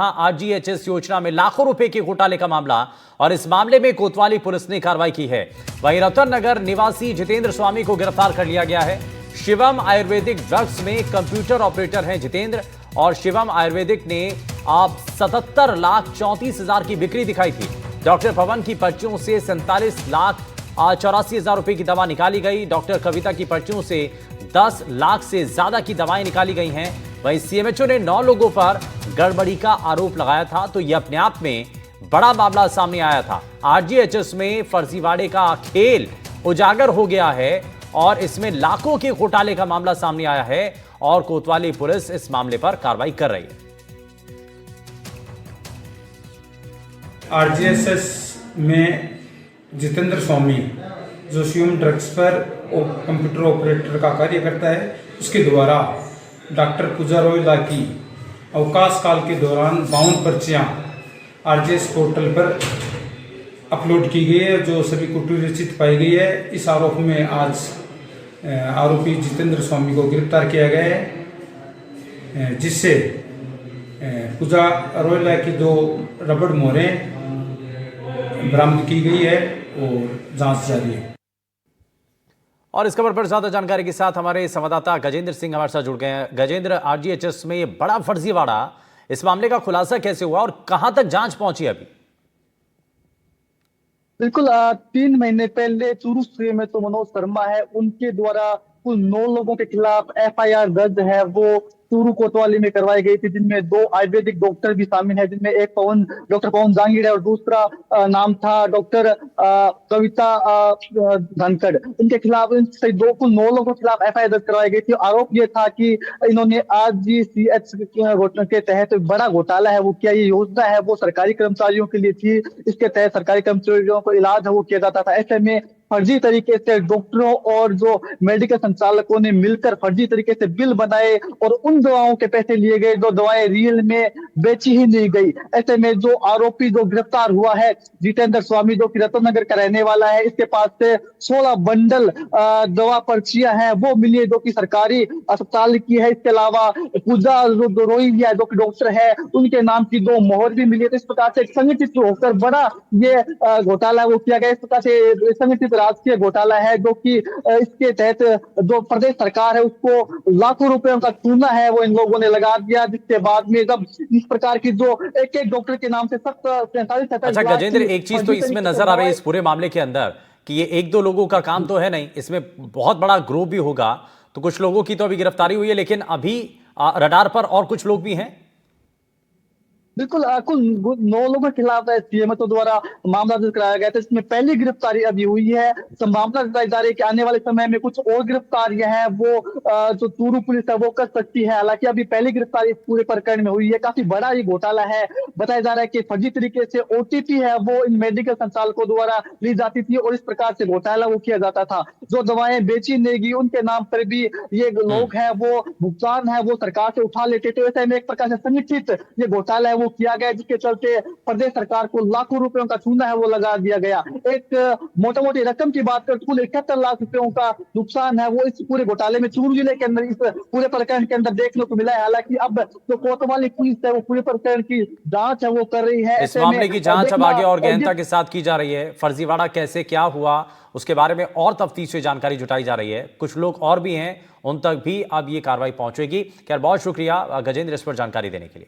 RGHS योजना में लाखों रुपए के घोटाले का मामला और इस मामले में कोतवाली पुलिस ने कार्रवाई की है। वहीं रतन नगर निवासी जितेंद्र स्वामी को गिरफ्तार कर लिया गया है। शिवम आयुर्वेदिक ड्रग्स में कंप्यूटर ऑपरेटर हैं जितेंद्र और शिवम आयुर्वेदिक ने आप 77,34,000 की बिक्री दिखाई थी। डॉक्टर पवन की पर्चियों से 47,84,000 रुपए की दवा निकाली गई। डॉक्टर कविता की पर्चियों से 10 लाख से ज्यादा की दवाएं निकाली गई हैं। वहीं सीएमएचओ ने 9 लोगों पर गड़बड़ी का आरोप लगाया था, तो यह अपने आप में बड़ा मामला सामने आया था। आरजीएचएस में फर्जीवाड़े का खेल उजागर हो गया है और इसमें लाखों के घोटाले का मामला सामने आया है और कोतवाली पुलिस इस मामले पर कार्रवाई कर रही है। आरजीएचएस में जितेंद्र स्वामी जो शिवम ड्रग्स पर कंप्यूटर ऑपरेटर का कार्य करता है, उसके द्वारा डॉक्टर पूजा रोयला की अवकाश काल के दौरान 52 पर्चियाँ आरजीएस पोर्टल पर अपलोड की गई है, जो सभी कुटुरचित पाई गई है। इस आरोप में आज आरोपी जितेंद्र स्वामी को गिरफ्तार किया गया है, जिससे पूजा रोयला की 2 रबड़ मोहरें बरामद की गई है और जांच जारी है। और इस खबर पर ज्यादा जानकारी के साथ हमारे संवाददाता गजेंद्र सिंह हमारे साथ जुड़ गए हैं। गजेंद्र, आरजीएचएस में ये बड़ा फर्जीवाड़ा, इस मामले का खुलासा कैसे हुआ और कहां तक जांच पहुंची अभी? बिल्कुल 3 महीने पहले चूरू सीएमएचओ मनोज शर्मा है, उनके द्वारा कुल 9 लोगों के खिलाफ एफआईआर दर्ज है, वो चूरू कोतवाली में करवाई गई थी, जिनमें 2 आयुर्वेदिक डॉक्टर भी शामिल है, जिनमें एक डॉक्टर पवन जांगीड़ है और दूसरा नाम था डॉक्टर कविता धनखड़। इनके खिलाफ कुल 9 लोगों के खिलाफ एफआईआर दर्ज करवाई गई थी। आरोप ये था कि इन्होंने आरजीसीएच के तहत बड़ा घोटाला है वो किया। ये योजना है वो सरकारी कर्मचारियों के लिए थी, इसके तहत सरकारी कर्मचारियों को इलाज है वो किया जाता था। ऐसे में फर्जी तरीके से डॉक्टरों और जो मेडिकल संचालकों ने मिलकर फर्जी तरीके से बिल बनाए और उन दवाओं के पैसे लिए गए जो दवाएं रियल में बेची ही नहीं गई। ऐसे में जो आरोपी जो गिरफ्तार हुआ है जितेंद्र स्वामी, जो कि रतन नगर का रहने वाला है, इसके पास से 16 बंडल दवा पर्चियां हैं वो मिली है, जो कि सरकारी अस्पताल की है। इसके अलावा पूजा रोहिया जो कि डॉक्टर है, उनके नाम की 2 मोहर भी मिली है। तो इस प्रकार से संगठित होकर बड़ा ये घोटाला वो किया गया। इस प्रकार से संगठित राजकीय घोटाला है, जो कि इसके तहत जो प्रदेश सरकार है उसको लाखों रुपयों का चूना है वो इन लोगों ने लगा दिया, जिसके बाद में जब इस प्रकार की जो एक डॉक्टर के नाम से 47 अच्छा गजेंद्र, एक चीज तो इसमें नजर आ रही है इस पूरे मामले के अंदर कि ये 1-2 लोगों का काम तो है नहीं, इसमें बहुत बड़ा ग्रोह भी होगा। तो कुछ लोगों की तो अभी गिरफ्तारी हुई है, लेकिन अभी रडार पर और कुछ लोग भी हैं। बिल्कुल कुल 9 लोगों के खिलाफ सीएमएचओ द्वारा मामला दर्ज कराया गया था। इसमें पहली गिरफ्तारी अभी हुई है। संभावना जताई जा रही है कि आने वाले समय में कुछ और गिरफ्तारियां हैं वो जो चूरू पुलिस है वो कर सकती है। हालांकि अभी पहली गिरफ्तारी इस पूरे प्रकरण में हुई है। काफी बड़ा ये घोटाला है। बताया जा रहा है कि फर्जी तरीके से ओटीपी है वो इन मेडिकल संचालकों द्वारा ली जाती थी और इस प्रकार से घोटाला वो किया जाता था। जो दवाएं बेची नहीं गई उनके नाम पर भी ये लोग हैं वो भुगतान है वो सरकार से उठा लेते थे। वैसे में एक प्रकार से संगठित ये घोटाला है वो किया गया, जिसके चलते प्रदेश सरकार को लाखों रुपयों का चूना है वो लगा दिया गया। एक मोटा मोटी रकम की बात करें तो कुल 71 लाख रुपयों का नुकसान है वो इस पूरे घोटाले में चूरू जिले के अंदर इस पूरे प्रकरण के अंदर देखने को मिला है। हालांकि अब जो कोतवाली पुलिस है वो पूरे प्रकरण की जांच है वो कर रही है। इस मामले की जांच अब आगे और गहनता के साथ की जा रही है। फर्जीवाड़ा कैसे क्या हुआ उसके बारे में और तफ्तीश से जानकारी जुटाई जा रही है। कुछ लोग और भी हैं, उन तक भी अब ये कार्रवाई पहुंचेगी। खैर, बहुत शुक्रिया गजेंद्र इस पर जानकारी देने के लिए।